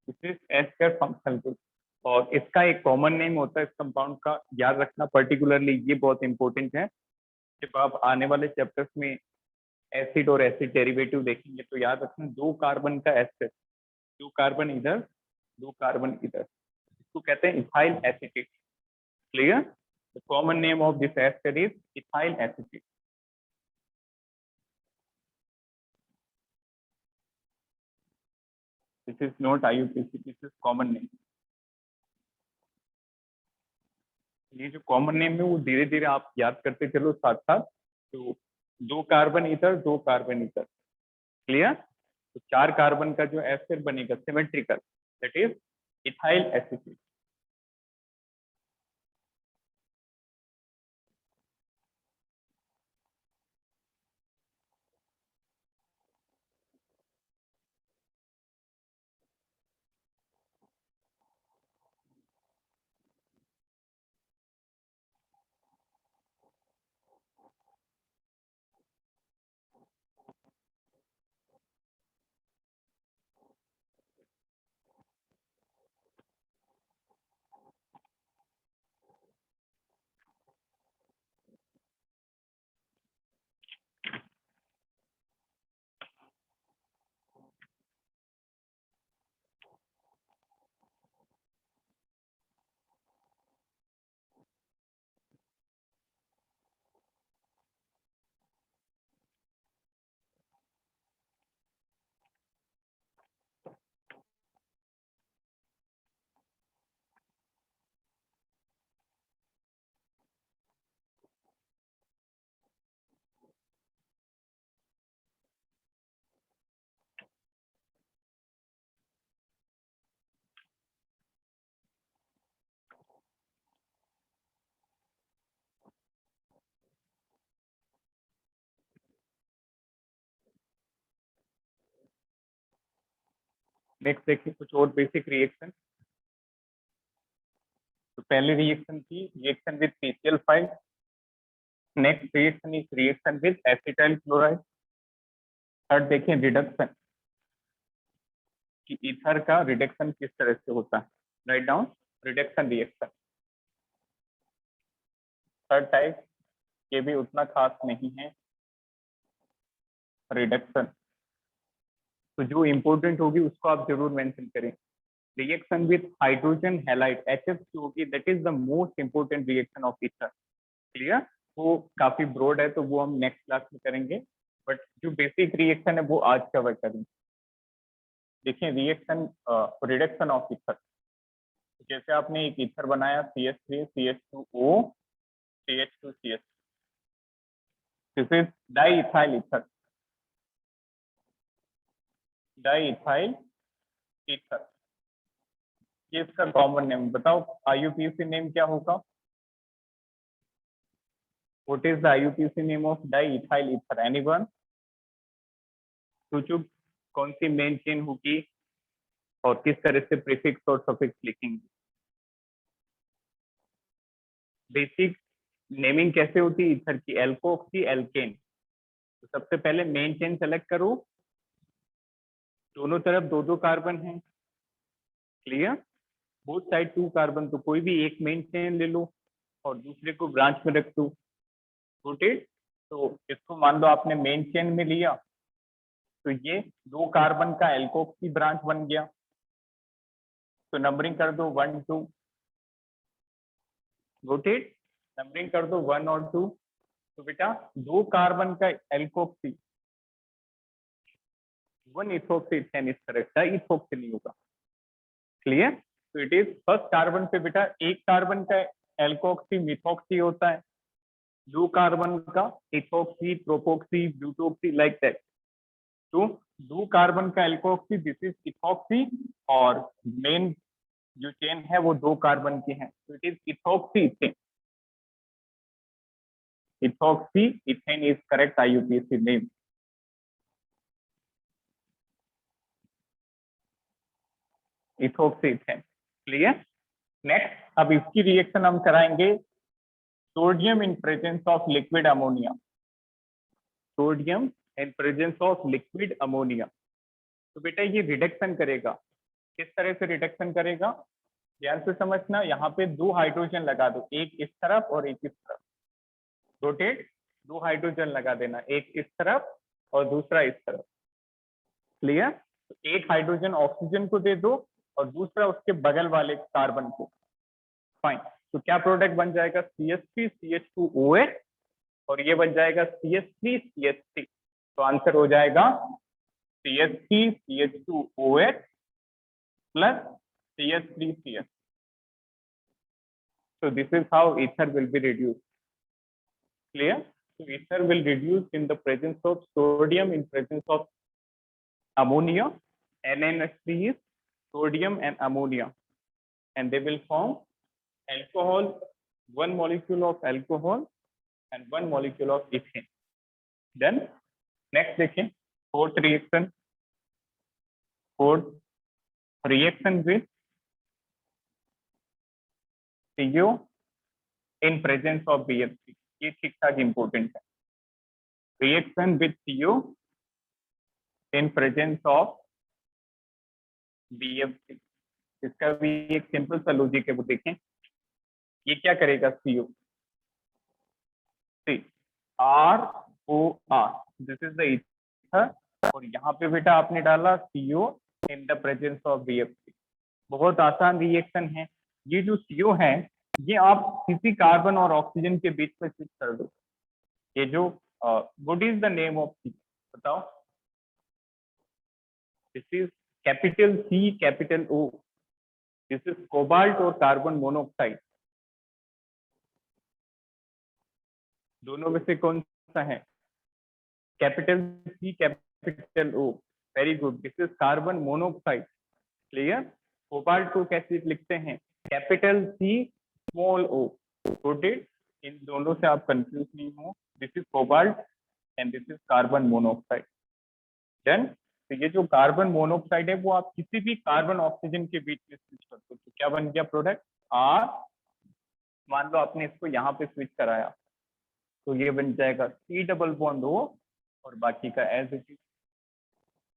this is ester functional group. और इसका एक कॉमन नेम होता है इस कंपाउंड का, याद रखना पर्टिकुलरली, ये बहुत इंपॉर्टेंट है। जब आप आने वाले चैप्टर्स में एसिड और एसिड डेरिवेटिव देखेंगे तो याद रखना, 2 कार्बन का एस्टर, 2 कार्बन इधर, 2 कार्बन इधर, इसको कहते हैं ethyl acetate. Clear? The common name of this ester is ethyl acetate. This is not IUPAC, this is common name. ये जो कॉमन नेम है वो धीरे धीरे आप याद करते चलो साथ साथ। तो 2 कार्बन इधर, 2 कार्बन इधर। क्लियर? तो 4 कार्बन का जो एस्टर बनेगा symmetrical, that is ethyl acetate. Next देखिए कुछ और बेसिक रिएक्शन। तो पहली रिएक्शन थी reaction with PCl5। Next reaction is reaction with acetyl chloride. Third देखिए रिडक्शन, कि ईथर का रिडक्शन किस तरह से होता है। Write down reduction reaction. Third type, ये भी उतना खास नहीं है, रिडक्शन। तो जो इंपॉर्टेंट होगी उसको आप जरूर मेंशन करें। Reaction with hydrogen halide HF होगी, that is the most important reaction of ether. Clear? वो काफी ब्रॉड है तो वो हम नेक्स्ट क्लास में करेंगे, बट जो बेसिक रिएक्शन है वो आज कवर करेंगे। देखिए रिएक्शन रिडक्शन ऑफ ईथर, जैसे आपने एक ईथर बनाया CH3 CH2O CH2 CH, this is diethyl ether, diethyl ether. ये इसका कॉमन नेम बताओ, IUPAC नेम क्या होगा? What is the IUPAC name of diethyl ether? Anyone? सोचो कौन सी मेन चेन होगी और किस तरह से प्रीफिक्स और सफिक्स लिखेंगे। बेसिक नेमिंग कैसे होती है ईथर की? Alkoxy alkane. तो सबसे पहले मेन चेन सेलेक्ट करो, दोनों तरफ 2-2 कार्बन है। क्लियर? बोथ साइड 2 कार्बन, तो कोई भी एक मेन चेन ले लो और दूसरे को ब्रांच में रख दो। नोटेड? तो इसको मान लो आपने मेन चेन में लिया, तो ये 2 कार्बन का एल्कोक्सी ब्रांच बन गया। तो नंबरिंग कर दो 1 2। नोटेड? नंबरिंग कर दो 1 और 2। तो बेटा 2 कार्बन का एल्कोक्सी, 1 इथोक्सी इथेन इस तरह का, इथोक्सी नहीं होगा। क्लियर? तो इट इज फर्स्ट कार्बन पे बेटा एक कार्बन का एल्कोक्सी मिथोक्सी होता है, 2 कार्बन का इथोक्सी प्रोपोक्सी ब्यूटोक्सी, लाइक दैट। तो 2 कार्बन का एल्कोक्सी, दिस इज इथोक्सी, और मेन जो चेन है वो 2 कार्बन की है, तो it is ethoxy ethane. Ethoxy ethane is correct IUPAC name. Ethoxy ethane. Clear? Next अब इसकी रिएक्शन हम कराएंगे sodium in presence of liquid ammonia, sodium in presence of liquid ammonia. तो बेटा ये रिडक्शन करेगा, किस तरह से रिडक्शन करेगा, ध्यान से समझना। यहाँ पे दो हाइड्रोजन लगा दो, एक इस तरफ और एक इस तरफ, रोटेट, दो हाइड्रोजन लगा देना, एक इस तरफ और दूसरा इस तरफ। क्लियर? तो एक हाइड्रोजन ऑक्सीजन को दे दो और दूसरा उसके बगल वाले कार्बन को। फाइन। तो क्या प्रोडक्ट बन जाएगा, CH3CH2OH, और ये बन जाएगा CH3CH3। तो आंसर हो जाएगा CH3CH2OH plus CH3CH। So this is how ether will be reduced. Clear? So ether will reduce in the presence of sodium in presence of ammonia. NNH3 is sodium and ammonia, and they will form alcohol, one molecule of alcohol and one molecule of ethane. Then next देखें, fourth reaction with CO in presence of BF3। ये ठीक ठाक important है। Reaction with CO in presence of BF3, इसका भी एक simple सा logic है, वो देखें। ये क्या करेगा, CO, ROR, this is the ether, और यहाँ पे बेटा आपने डाला CO in the presence of BF3। बहुत आसान रिएक्शन है। ये जो CO है, ये आप किसी कार्बन और ऑक्सीजन के बीच में स्विच कर दो। ये जो what is the name of CO, बताओ। This is capital C capital O, this is cobalt और कार्बन मोनोऑक्साइड। दोनों में से कौन सा है, capital C capital O, very good, this is carbon monoxide. Clear? Cobalt को कैसे लिखते हैं, capital C small O। Got it, इन दोनों से आप कंफ्यूज नहीं हो, this is cobalt and this is carbon monoxide. Done? तो ये जो कार्बन मोनोऑक्साइड है, वो आप किसी भी कार्बन ऑक्सीजन के बीच में स्विच कर दो, तो क्या बन गया प्रोडक्ट, R। मान लो आपने इसको यहाँ पे स्विच कराया, तो ये बन जाएगा C डबल बॉन्ड O और बाकी का एज इट इज।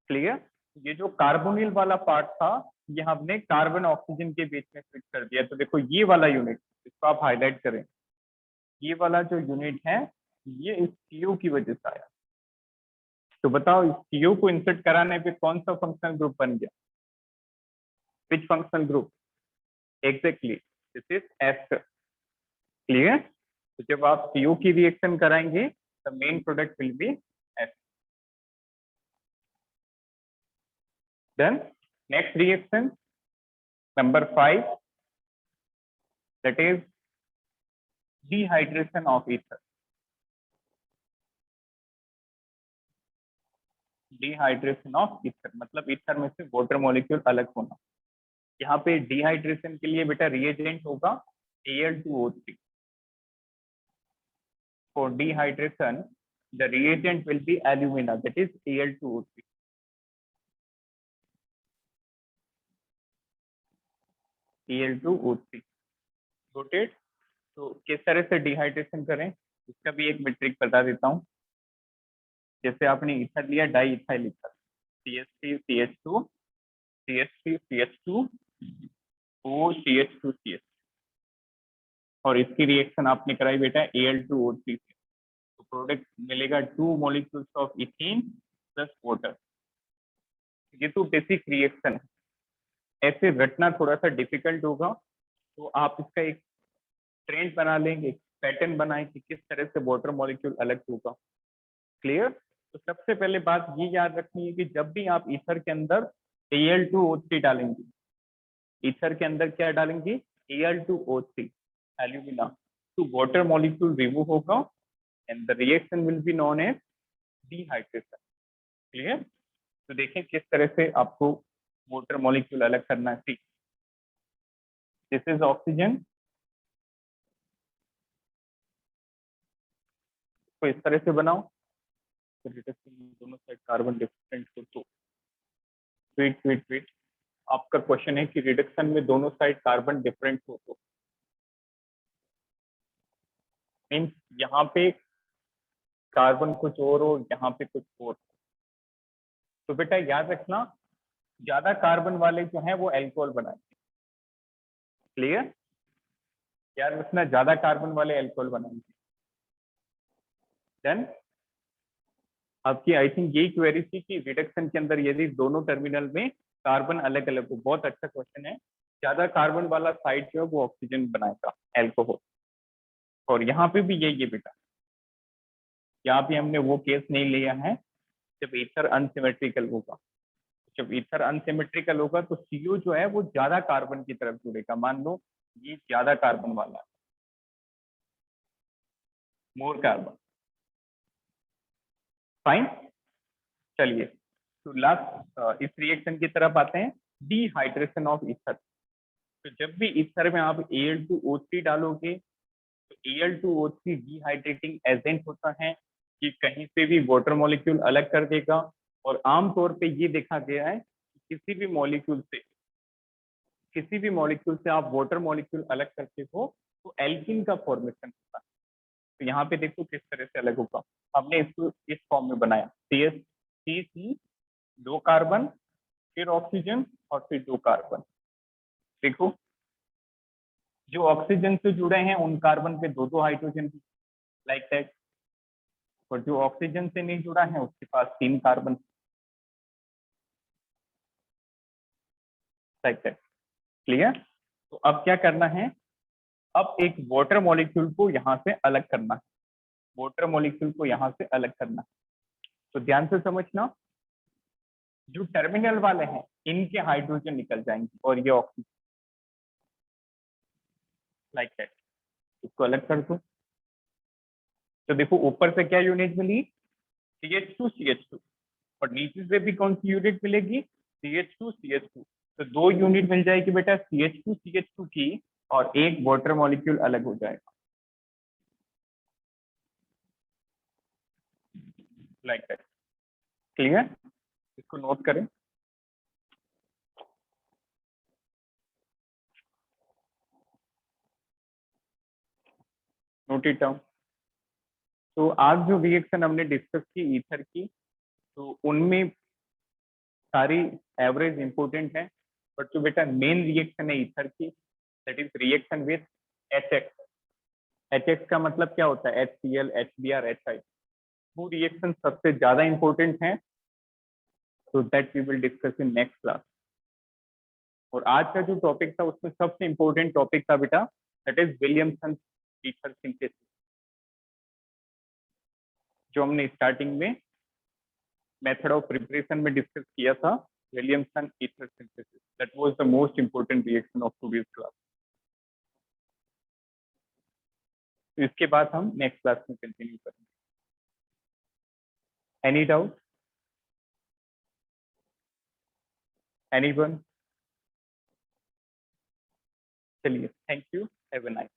क्लियर? ये जो कार्बोनिल वाला पार्ट था, ये हमने कार्बन ऑक्सीजन के बीच में स्विच कर दिया। तो देखो ये वाला यूनिट, इसको आप हाईलाइट करें, ये वाला जो यूनिट है, ये इस CO की वजह से आया। तो बताओ इस CO को इंसर्ट कराने पे कौन सा फंक्शनल ग्रुप बन गया, which functional group, exactly this is ester. Clear? तो जब आप CO की रिएक्शन कराएंगे, the main product will be ester. Then next reaction number 5, that is dehydration of ether। Dehydration of ether मतलब ईथर में से वाटर मॉलिक्यूल अलग होना। यहाँ पे डिहाइड्रेशन के लिए बेटा रिएजेंट होगा Al2O3। For dehydration the reagent will be alumina, that is Al2O3। Al2O3 rotate. तो किस तरह से डिहाइड्रेशन करें, इसका भी एक मैट्रिक बता देता हूँ। जैसे आपने ईथर लिया, di ethyl ether, CH3CH2 CH3CH2 OCH2CH, और इसकी रिएक्शन आपने कराई बेटा Al2O3 से, तो प्रोडक्ट मिलेगा 2 molecules of ethane plus water. ये तो बेसिक रिएक्शन है, ऐसे रटना थोड़ा सा डिफिकल्ट होगा, तो आप इसका एक ट्रेंड बना लेंगे, पैटर्न बनाएं कि किस तरह से वाटर मॉलिक्यूल अलग होगा। क्लियर? तो सबसे पहले बात ये याद रखनी है कि जब भी आप ईथर के अंदर Al2O3 डालेंगे, ईथर के अंदर क्या डालेंगे, Al2O3 एल्यूमिना, तो वाटर मॉलिक्यूल रिमूव होगा and the reaction will be known as dehydration. Clear? तो देखें किस तरह से आपको वाटर मॉलिक्यूल अलग करना है। दिस इज ऑक्सीजन, तो इस तरह से बनाओ, तो रिडक्शन में दोनों साइड कार्बन डिफरेंट हो। तो वेट वेट वेट, आपका क्वेश्चन है कि रिडक्शन में दोनों साइड कार्बन डिफरेंट हो तो मीन्स यहाँ पे कार्बन कुछ और हो, यहाँ पे कुछ और। तो बेटा याद रखना, ज्यादा कार्बन वाले जो है वो एल्कोहल बनाएंगे। क्लियर? याद रखना, ज्यादा कार्बन वाले एल्कोहल बनाएंगे। देन आपकी आई थिंक यही क्वेरी थी कि रिडक्शन के अंदर यदि दोनों टर्मिनल में कार्बन अलग अलग हो। बहुत अच्छा क्वेश्चन है। ज्यादा कार्बन वाला साइड जो है वो ऑक्सीजन बनाएगा, एल्कोहल। और यहाँ पे भी यही है बेटा, यहाँ पे हमने वो केस नहीं लिया है जब ईथर अनसिमेट्रिकल होगा। जब ईथर अनसिमेट्रिकल होगा तो सीओ जो है वो ज्यादा कार्बन की तरफ जुड़ेगा। मान लो ये ज्यादा कार्बन वाला है, मोर कार्बन। फाइन। चलिए, तो लास्ट इस रिएक्शन की तरफ आते हैं, डिहाइड्रेशन ऑफ ईथर। तो जब भी ईथर में आप Al2O3 डालोगे तो Al2O3 डिहाइड्रेटिंग एजेंट होता है कि कहीं से भी वाटर मॉलिक्यूल अलग कर देगा। और आमतौर पे ये देखा गया है कि किसी भी मॉलिक्यूल से आप वाटर मॉलिक्यूल अलग करते हो तो एल्कीन का फॉर्मेशन होता है। तो यहाँ पे देखो किस तरह से अलग होगा। हमने इसको इस फॉर्म में बनाया, CH3 दो कार्बन, फिर ऑक्सीजन और फिर दो कार्बन। देखो जो ऑक्सीजन से जुड़े हैं उन कार्बन पे दो दो हाइड्रोजन, लाइक दैट। और जो ऑक्सीजन से नहीं जुड़ा है उसके पास तीन कार्बन, लाइक दैट। क्लियर? तो अब क्या करना है, अब एक वाटर मॉलिक्यूल को यहाँ से अलग करना है। वाटर मॉलिक्यूल को यहाँ से अलग करना है। तो ध्यान से समझना, जो टर्मिनल वाले हैं इनके हाइड्रोजन निकल जाएंगे और ये ऑक्सीजन, लाइक दैट। इसको अलग कर दो। तो देखो ऊपर से क्या यूनिट मिली, CH2 और नीचे से भी कौन सी यूनिट मिलेगी, CH2 तो दो यूनिट मिल जाएगी बेटा CH2 की, और एक वाटर मॉलिक्यूल अलग हो जाएगा, लाइक दैट। क्लियर? इसको नोट करें। Note it down. तो आज जो रिएक्शन हमने डिस्कस की ईथर की, तो उनमें सारी एवरेज इंपॉर्टेंट है। बट जो बेटा मेन रिएक्शन है ईथर की, that is reaction with HX। HX का मतलब क्या होता है, HCl, HBr, HI। वो रिएक्शन सबसे ज्यादा इंपॉर्टेंट है। तो that we will discuss in next class. और आज का जो टॉपिक था उसमें सबसे इंपॉर्टेंट टॉपिक था बेटा, that is Williamson ether synthesis, जो हमने स्टार्टिंग में मेथड ऑफ प्रिपरेशन में डिस्कस किया था। Williamson ether synthesis, that was the most important reaction of today's class. तो इसके बाद हम नेक्स्ट क्लास में कंटिन्यू करेंगे। Any doubt, anyone? चलिए, thank you, have a nice.